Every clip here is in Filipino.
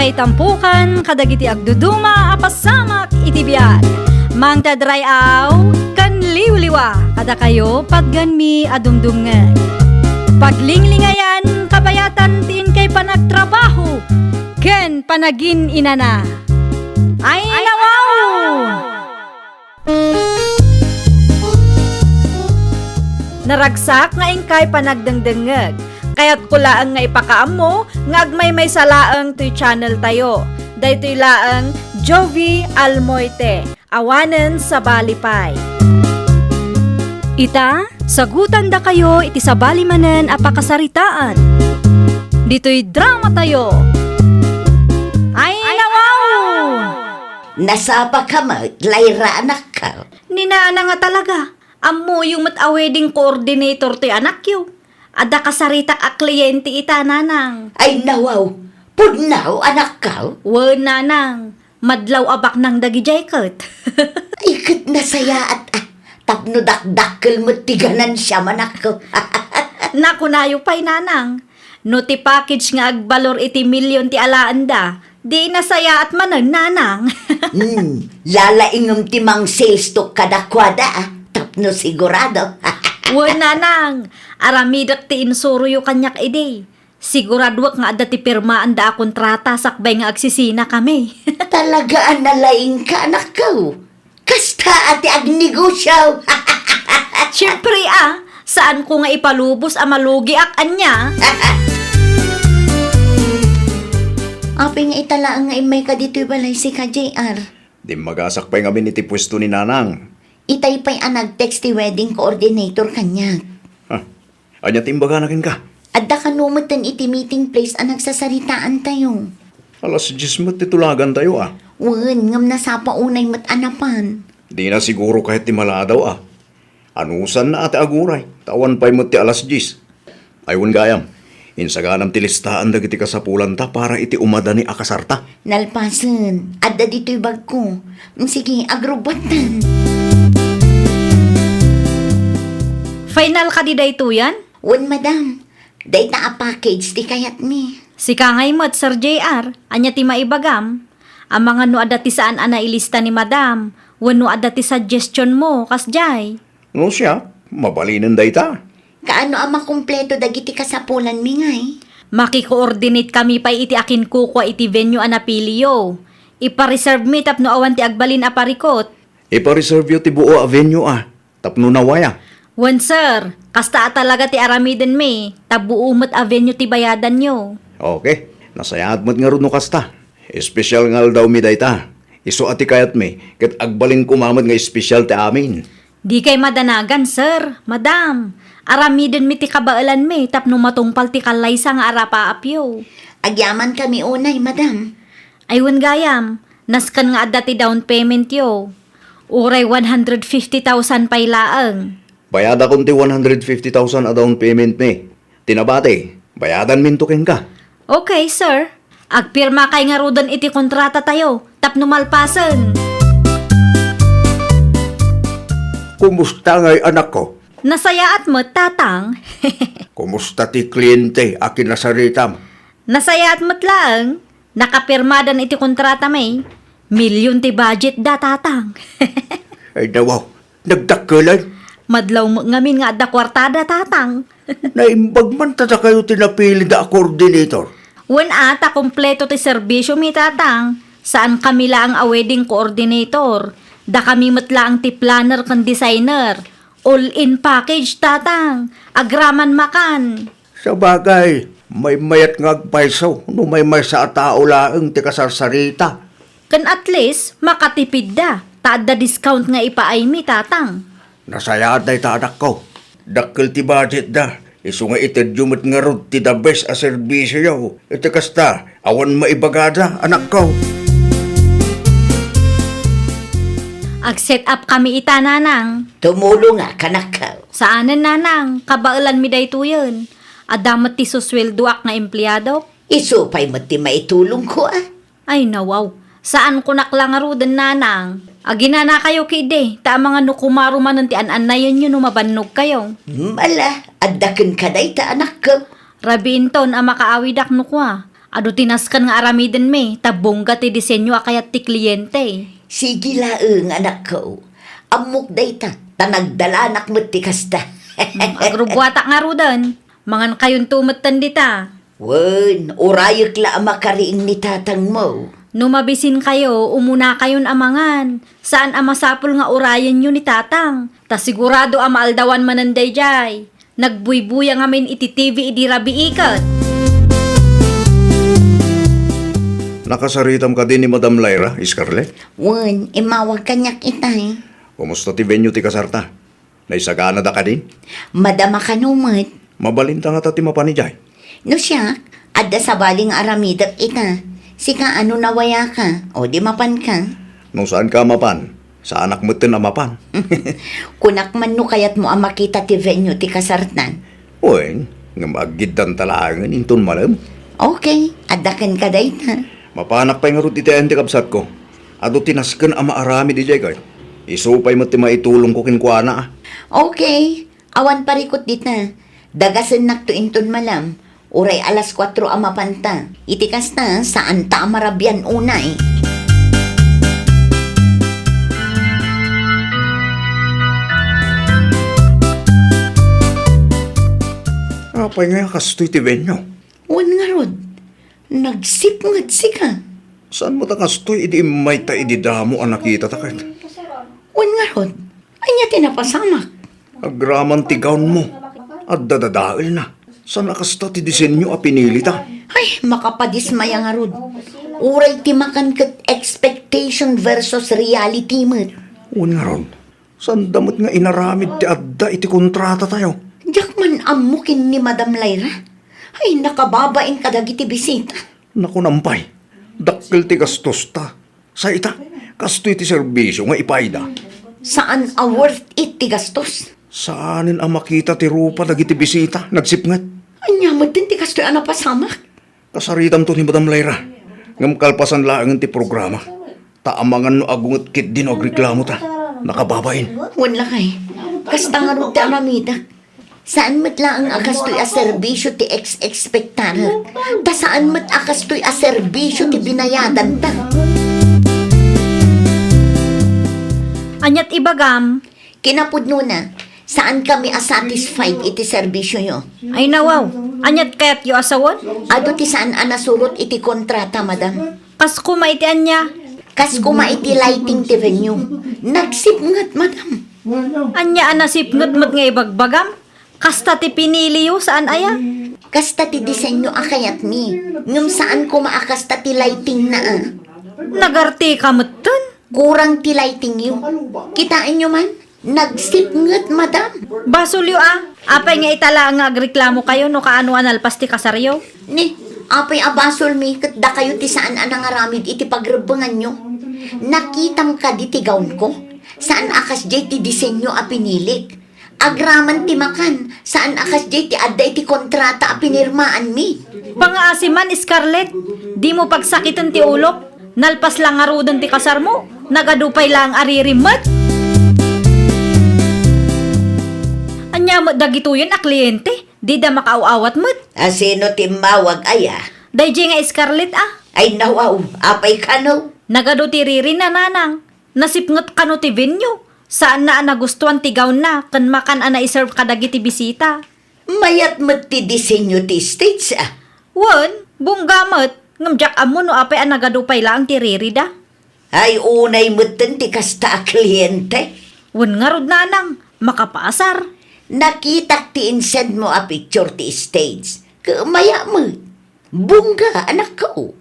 kay tampukan, kadagiti agduduma, apasamak itibiyag. Mang tadray aw, kan liwliwa, kada kayo pagganmi adumdumngan. Paglinglingayan, kabayatan tin kay panagtrabaho, ken panagin inana. Ay nawaw! Naragsak nga ingkay panagdengdengeg. Kaya't kulaang nga ipakaam mo, nga agmay salaang to'y channel tayo. Daytoy laang Jovi Almoite, awanen sa balipay. Ita, sagutan da kayo iti sa balimanen apakasaritaan. Dito'y drama tayo. Ay nawaw! Nasapa ka mo, Lyra anak ka. Ninaana nga talaga. Ammo yung mat-a-wedding coordinator to'y anak yo. Ada kasaritak a kliyente ita nanang. Ay nawaw, pudnaw anak ka. Wen nanang, madlaw abak nang dagi jaykot. Ikot na saya at tapno dakdakkel mo tiganan siya manak ko. Naku nayo pa'y nanang. No ti package nga agbalor iti milyon ti alaanda. Di nasaya at manan nanang. Lalaingom timang sales to kadakwada tapno sigurado. Wen nanang, aramidak ti insuro yu kanyak ide. Siguradwak nga adda ti pirmaan da kontrata sakbay nga agsisina kami. Talagaan na laing ka anak ko. Kasta ati agnegosyaw. Siyempre saan ko nga ipalubos malugi ak anya? Aping nga italaang nga imay ka dito'y balay si ka JR. Di magasak pa'y nga biniti pwesto ni Nanang. Itay pa'y nag-text ti wedding coordinator kanya. Anya timbaga nakin ka. Adda ka numutan iti meeting place ang nagsasaritaan tayo. Alas 10 mo't titulagan tayo Wen, ngam na sa paunay mat anapan. Di na siguro kahit ti maladaw Anusan na ate aguray. Tawan pa'y mo't ti alas 10. Aywan gayam. Insaganam ti listahan dagiti kasapulan ta para iti umada ni akasarta. Nalpasan, adda dito'y bag ko. Sige, agrobatan. Final ka di dayto yan? Wen, madam. Day ta a package ti kayat mi. Si kangay mo't Sir JR, anya ti maibagam. Ang mga no adati saan ilista ni madam, wano adati suggestion mo, kasjay. No siya, mabalinan day ta. Kaano ang makumpleto dagiti kasapulan mi ngay? Maki-coordinate kami pa iti akin kukwa iti venue anapiliyo. Ipa-reserve mi tapno awan ti agbalin aparikot. Ipa-reserve ti buo avenue Tapno nawaya. Wen sir, kasta talaga ti aramiden mi, tabuumot avenue ti bayadan nyo. Okay, nasayaat mo't nga ron no kasta. Espesyal nga daw mi day ta. Iso ati kayat mi, kat agbalin kumamad nga espesyal ti amin. Di kay madanagan sir, madam. Aramiden mi ti kabaalan mi, tapno matungpal ti kalaysa nga arapa-apyo. Agyaman kami unay, madam. Aywan gayam, naskan nga adda ti down payment yo. Uray 150,000 pay laang. Bayada kon ti 150,000 a down payment mi. Tinabate, bayadan mintukin ka. Okay sir, agpirma kay nga rudan iti kontrata tayo, tapno malpasan. Kumusta ngay anak ko? Nasaya at mo, tatang. Kumusta ti kliyente akin nasaritam? Nasaya at mo't lang. Nakapirmadan iti kontrata may. Milyon ti budget da, tatang. Ay nawaw, nagdakkelan. Madlaw mo ngamin nga adda kwartada, tatang. Naimbag man tata kayo tinapili da coordinator. Wen ata kompleto ti serbisyo mi, tatang. Saan kami lang ang wedding coordinator. Da kami matla ang ti planner kan designer. All-in package, tatang. Agraman makan. Sa bagay, may mayat nga agpaisaw, no may sa tao laang ti kasarsarita. Kan at least, makatipid da. Taada discount nga ipaay mi, tatang. Nasaya day ta anak ko. Dakkel ti budget da. Isu nga itedyumot nga rod ti the best a serbisyo yaw. Iti kasta, awan maibagada anak ko. Ag-set up kami ita, nanang. Tumulo nga kanak ka. Saanan, nanang? Kabailan mi dayto yun. Adamat ti susweldoak nga empleyado. Isupay mo ti maitulong ko Ay nawaw. Saan ko naklangaro nanang? Agina na kayo kide. Ta mga nukumaro man ti an na yun yun mabannog kayo. Mala, addaken ka day ta anak ko. Rabinton ang makaawidak nukwa. Ado tinaskan nga aramiden me, tabongga ti disenyo akayat ti kliyente. Sige laeng anak ko. Amok day ta, tanagdala anak mo ti kasta. Agrubwata nga rudan, mangan kayon tumatan dita. Wen, orayok la makariing ni tatang mo. Numabisin kayo, umuna kayon amangan. Saan amasapol nga orayan nyo ni tatang? Ta sigurado amaaldawan mananday jay. Nagbuybuya nga min iti TV idirabi ikat. Nakasaritam ka din ni Madam Lyra, Scarlett. Wen, imawag kanyak itay. Kumusta ti venue ti kasarta? Naisagana da ka din? Madama ka numot. Mabalinta nga ta ti mapanijay. No siya, adda sa baling aramidak ita. Sika ano nawaya ka, o di mapan ka. Nung saan ka mapan? Sa anak mo tin amapan. Kunak man no kayat mo ang makita ti venue ti kasartan. Uy, nga magidan talangan inton malam. Okay, adakan ka day ta. Mapanak pa nga rin iti ente kapsat ko. Ado tinaskan ama arami di jay kayo. Isupay mo ti maitulong ko kinkwana. Okay, awan parikot dita. Dagasan nak to inton malam. Uray alas 4 amapanta. Itikas na saan ta amarabyan unay. Apay nga kastoy ti venue. Wan nga rod, nagsipngat sika. Saan mo ta kastoy idi may ta ididamo ang nakita ta kayo? Wan nga rod, anya tinapasamak. Agraman ti gown mo. At dadadail na. Saan nakasta ti disenyo a pinili ta? Ay, makapadismaya nga rod. Uray timakan kat expectation versus reality mo. Un nga ron. Saan damot nga inaramid ti adda iti kontrata tayo? Diyak man amukin ni Madam Lyra. Ay, nakababain ka dagiti bisita. Naku nampay. Dakkel ti gastos ta. Sa ita, kastoy ti serbisyo nga ipayda. Saan a worth it ti gastos? Saanin ang makita ti rupa dagiti bisita? Nagsipngat. Anya mo din ti kastoy ana pasamak. Kasaritam to ni Madam Lyra. Ngam kalpasan laangan ti programa. Taamangan no agungot kit din o agreklamo ta. Nakababain. Wala kay. Kasta nga rin ti aramida. Saan mat lang ang akastoy a serbisyo ti ex-expectar? Ta saan mat akastoy a serbisyo ti binayadan ta? Anyat ibagam, Kinapudno na, saan kami a-satisfied iti serbisyo nyo? ay nawaw. Anyat kayat yu asawon? Ado ti saan anasurot iti kontrata, madam? Kas kumaitian niya. Kas kuma iti lighting ti venue. Nagsipngat, madam. Anya anasipngot mat nga ibagbagam. Kasta ti pinili yu saan aya? Kasta ti disenyo akayat mi. Ngum saan kuma akasta ti lighting na Nagarti ka muton. Kurang ti lighting yu. Kitain nyo man? Nagsipngat, madam. Basulyo apay nga itala nga agreklamo kayo no kaano analpas ti kasaryo. Ni, apay abasol mi, kat da kayo ti saan anangaramid iti pagrebangan nyo. Nakitam ka di ti gawn ko. Saan akas jay ti disenyo a pinilik. Agraman ti makan, saan akas jay ti adda iti kontrata a pinirmaan mi. Pangaasiman, Scarlett, di mo pagsakitan ti ulok. Nalpas lang nga rudan ti kasar mo. Nagadupay lang aririmot. Anya mo dagito yun a kliyente. Di da makauawat mo't. Asino ti mawag aya? Dayjay nga Scarlett Ay nawaw, apay kano. Nagado ti riri na nanang. Nasipngot kano ti venue. Saan na nagustuhan ti gown na. Kan makan ana iserve kadagi ti bisita. Mayat mat ti disenyo ti stage Wan, bunggamot. Ngamjak amo no apay ang nagadupay lang ti riri da. Ay unay mutten ti kasta a kliyente. Wan nga rod nanang. Makapasar. Nakita ti insend mo a picture ti stage. Kamaya mo. Bungga, anak ko.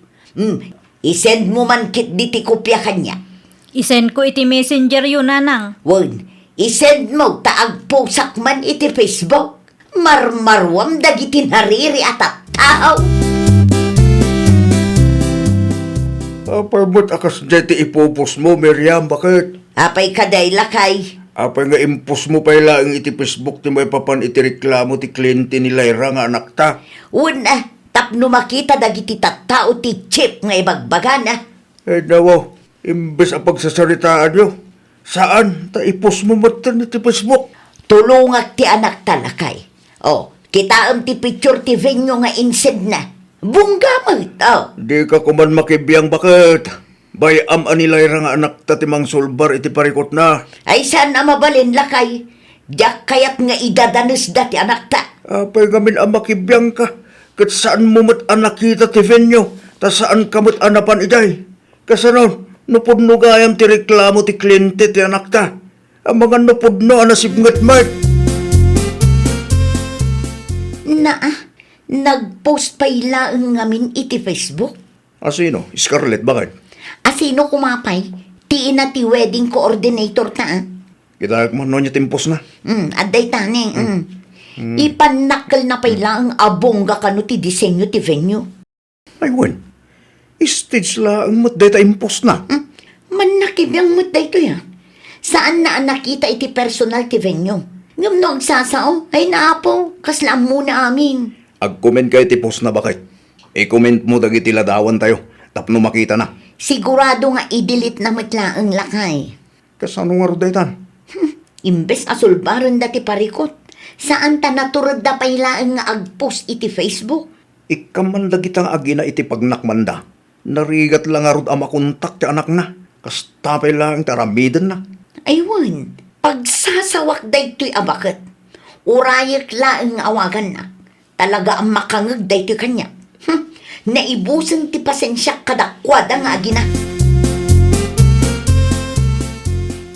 Isend mo man kit di ti kopya kanya. Isend ko iti messenger yun nanang. Wan, isend mo taagpusak man iti Facebook. Marmarwam dagiti nariri at at tao. Apay mo't akas dyan ti ipupos mo, Miriam, bakit? Apay kaday lakay. Apay nga impos mo pa ang iti Facebook ti may papan iti reklamo ti kliyente ni Lyra nga anak ta. Una, tapno makita dagiti tattao ti chip nga ibagbagan Eh daw, imbes ang pagsasaritaan nyo, saan ta ipos mo matan iti Facebook? Tulungak ti anak talakay. O, kitaam ti picture ti venue nga insed na. Bunggamot, oh. Di ka kuman makibiyang bakit? Bayam anilay nga anak tatimang sulbar iti parikot na. Ay saan na mabalin lakay? Diyak kayat nga idadanas dati anak ta. Apay gamin ang makibiyang ka. Kat saan mo mat anak kita ti venyo? Ta saan ka mat anapan iday? Kasanon, nupudno gayam ti reklamo ti kliyente ti anak ta. Ang mga nupudno anasibngat mat. Nag-post pa ila ang ngamin iti Facebook. Asino? Scarlett, bakit? Asino kumapay? Ti ina ti wedding coordinator ta, ah. Kita mo niya timpos na. Aday tani, Ipanakal na pa ila ang abongga kano ti disenyo ti venue. Ay, wen. Stage la ang mat data impos na. Manakibiyang mo't dayto ya. Saan na nakita iti personal ti venue? Ngam no agsasao, ay naapo, kaslam muna amin. Ag-comment kay tipos na bakit? I-comment mo dagiti ladawan tayo. Tapno makita na. Sigurado nga i-delete na matla ang lakay. Kasano nga rodaytan? Imbes asulbaran dati parikot. Saan ta naturad da pailaan nga agpost iti Facebook? Ikaman dagitang agina iti pagnakmanda. Narigat lang nga rod ang makontak ti anak na. Kastapay lang taramidan na. Aywan, pagsasawak daytoy abakat. Urayak laang awagan na. Talaga ang makangag daytoy kanya. Naibusan ti pasensya kadakwada nga agina.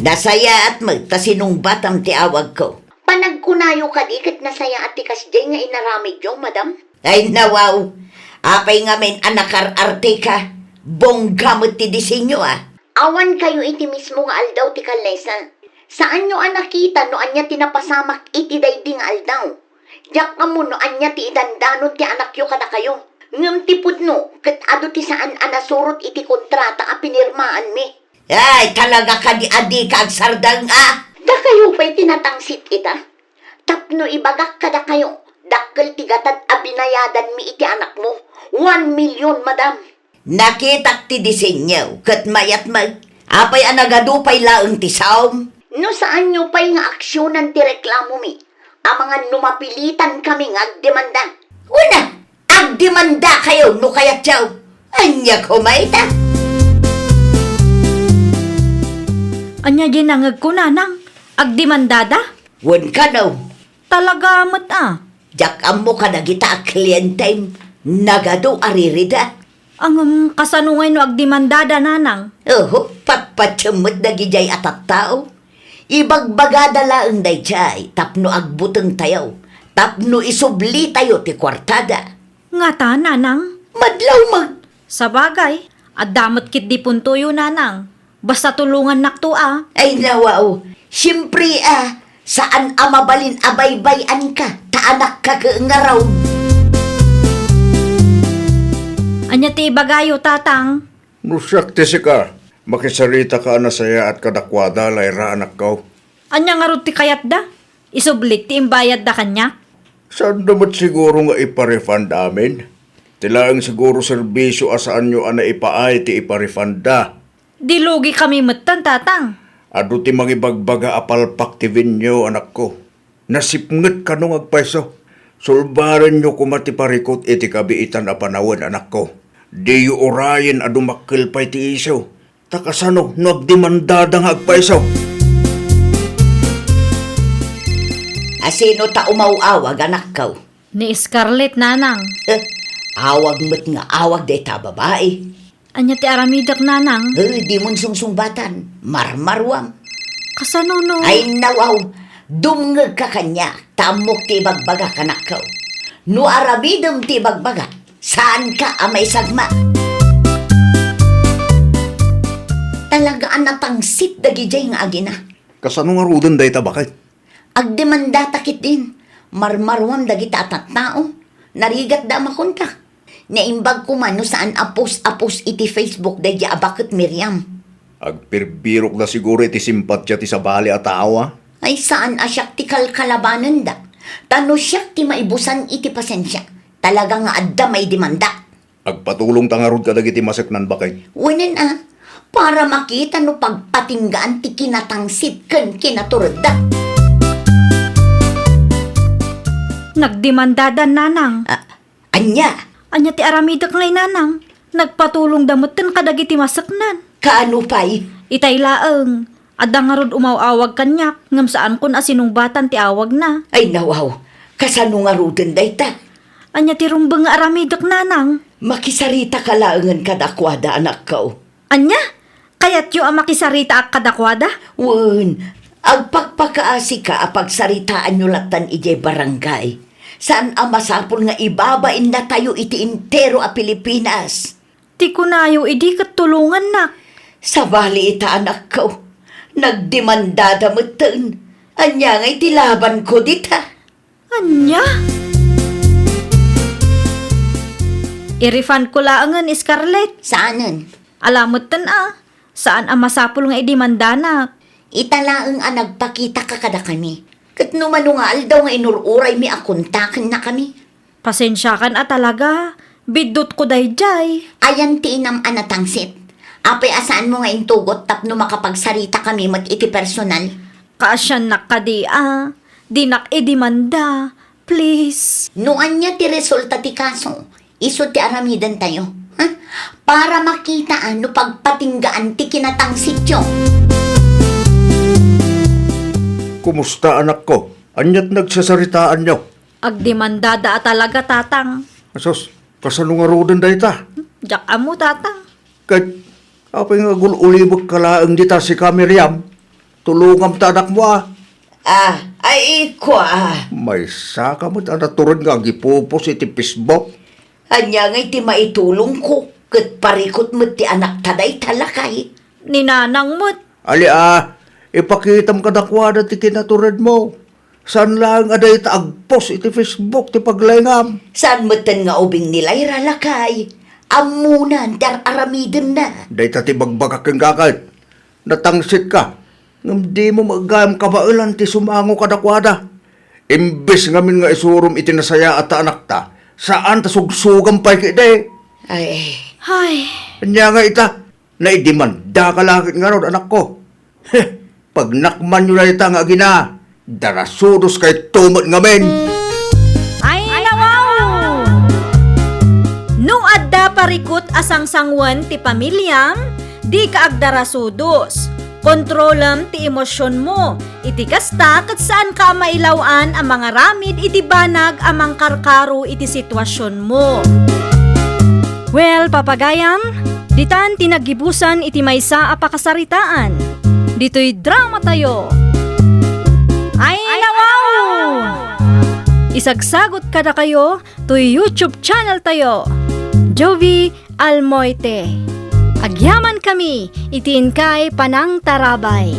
Nasaya at magtasinong batam ti awag ko. Panagkunayo ka di kat nasaya at ti kasjay nga inaramid yung madam. Ay nawaw, apay nga men anakar-arte ka. Bonggamot ti disenyo ah. Awan kayo iti mismo nga aldaw ti kalesa. Saan nyo nakita no anya tinapasamak iti dayding aldaw? Diyak nga mo no anya ti idandanon ti anak yo kada kayo. Ngam ti pudno, kat ado ti saan anasurot iti kontrata a pinirmaan mi. Ay, talaga ka di adi ka agsardang ah. Da kayo pa'y tinatangsit ita? Tapno ibagak kada kayo. Dakkel ti gatad a binayadan mi iti anak mo. 1 million, madam. Nakita ti disenyo, kat mayat mag. Apay anagadupay laang ti saom. No saan nyo pa'y nga aksyonan ti reklamo mi? Ang mga numapilitan kami nga agdemanda. Una, agdemanda kayo no kayat yaw. Anya kumaita. Anya ginangag ko nanang. Agdimandada? Wan ka daw. Talaga amat ah. Jak amo ka na kita kliyente. Nagado aririda. Ang kasanungay no agdimandada nanang. Oho, papatsamot na gijay atat tao. Ibagbagada laang dayjay, tapno agbuteng tayaw. Tapno isubli tayo ti kwartada. Nga ta nanang. Madlaw mag. Sa bagay, adamot kit di puntuyo nanang. Basta tulungan nakto ah. Ay nawaw, siyempre saan amabalin abaybayan ka, taanak ka ngaraw. Anya ti bagayo tatang. Nusak ti si ka. Makisarita ka na saya at kadakwada layra anak ko. Anya nga ti kayat da. Isublik ti imbayad da kanya. Saan damat siguro nga iparefund amin? Tilaang siguro serbisyo asaan nyo ana ipaay ti iparefund da. Di lugi kami matan tatang. Ado ti mangibagbaga apalpak ti vinyo anak ko. Nasipnget ka nung agpaiso. Sulbaran nyo kumati parikot iti kabiitan a panawan anak ko. Di yu orayin adu makilpay ti iso. Takasano nagdemandada nga agpaiso. Asino ta umawawag anak ko? Ni Scarlett nanang. Awag mo't nga awag day ta babae. Anya ti aramidak nanang. Di mon sungsungbatan, marmarwam. Kasano no? Ay nawaw, dumngeg ka kanya, tamok ti bagbaga kanak ko. No arabidom ti bagbaga, saan ka amay sagma? Talagaan natangsit dagijay nga agina. Kasano nga rudan dayta bakit? Agdemanda takit din, marmarwam dagita atat tao, narigat da makontak. Naimbag ko man no saan apos iti Facebook dahil abakit Miriam. Agpirbirok na siguro iti simpatya ti sabali at awa. Ay saan asyak ti kalkalabanan da. Tano siyak ti maibusan iti pasensya. Talaga nga adda may demanda. Agpatulong tangarod ka dagiti masaknan bakit? Wanan para makita no pagpatinggaan ti kinatangsit ken kinaturod da. Nagdemandada nanang. Anya, Anya ti aramidak ngay nanang. Nagpatulong damutan kadagiti masaknan. Kaano pa'y? Itay laeng. Adda nga rod umawawag kanyak. Ngam saan kun asinong batan ti awag na. Ay nawaw, kasano nga ruden dayta? Anya ti rumbeng nga aramidak nanang. Makisarita ka laangan kadakwada anak ko. Anya? Kayat yu ang makisarita ak kadakwada? Wen, agpagpakaasi ka apagsaritaan nyo latan ije barangay. Saan ang masapol nga ibabain na tayo iti intero a Pilipinas? Ti kunayo idi katulungan na. Sa bali ita anak ko, nagdemanda damutan. Anya nga iti laban ko dita. Anya? I-refund ko laangan, Scarlett. Saanan? Alamot tan Saan ang masapul nga idimanda na? Italaang ang nagpakita ka kada kami. Kat numanungal daw nga inururay mi akuntakan na kami. Pasensya kan talaga. Bidot ko dayjay. Ayan tinam anatangsit. Apay asaan mo nga intugot tapno makapagsarita kami mat iti personal. Kaasyan nakadi Dinak idimanda. Please. Noan niya ti resulta ti kaso. Iso ti aramidan tayo. Ha? Para makita ano pagpatinggaan ti kinatangsit yo. Kumusta anak ko? Anyat nagsasaritaan nyo? Agdemanda da talaga tatang. Asos, kasano nga roden dayta? Jak amo tatang. Kahit apay nga gululibog kalaang dita si Kamiriam. Tulungam ta anak mo Ay ko May saka mo ta naturod nga gipupos iti Facebook. Anya nga iti maitulong ko. Kat parikot mo ti anak taday talakay. Ninanang mo't. Ali ipakitam ka dakwada ti kinaturod mo. Saan lang aday ta agpos iti Facebook ti paglengam. Saan mo tan nga ubing nilay ralakay? Amunan dar aramiden na. Day ta ti bagbagak kang kakait. Natangsit ka. Ngam di mo magayam kabailan ti sumango ka dakwada. Imbes ngamin nga isurum iti nasaya at anak ta. Saan ta sugsugang pa'y kide? Ay, Ay, Kanya nga ita. Naidimanda ka lakit nga ron anak ko. Pag nakman nyo na ita nga gina. Darasudos kay tumot ngamin. ay nawaw! No adda parikot asang sangwan ti pamilyam, di ka agdarasudos. Kontrolam ti emosyon mo. Iti kasta kat saan ka mailawan ang mga ramid iti banag amang karkaro iti sitwasyon mo. Well, papagayam, ditan tinagibusan iti maysa a pakasaritaan. Dito'y drama tayo. Ay nawaw! Isagsagot kada kayo to YouTube channel tayo. Jovi Almoite. Agyaman kami, itiin kay Panang Tarabay.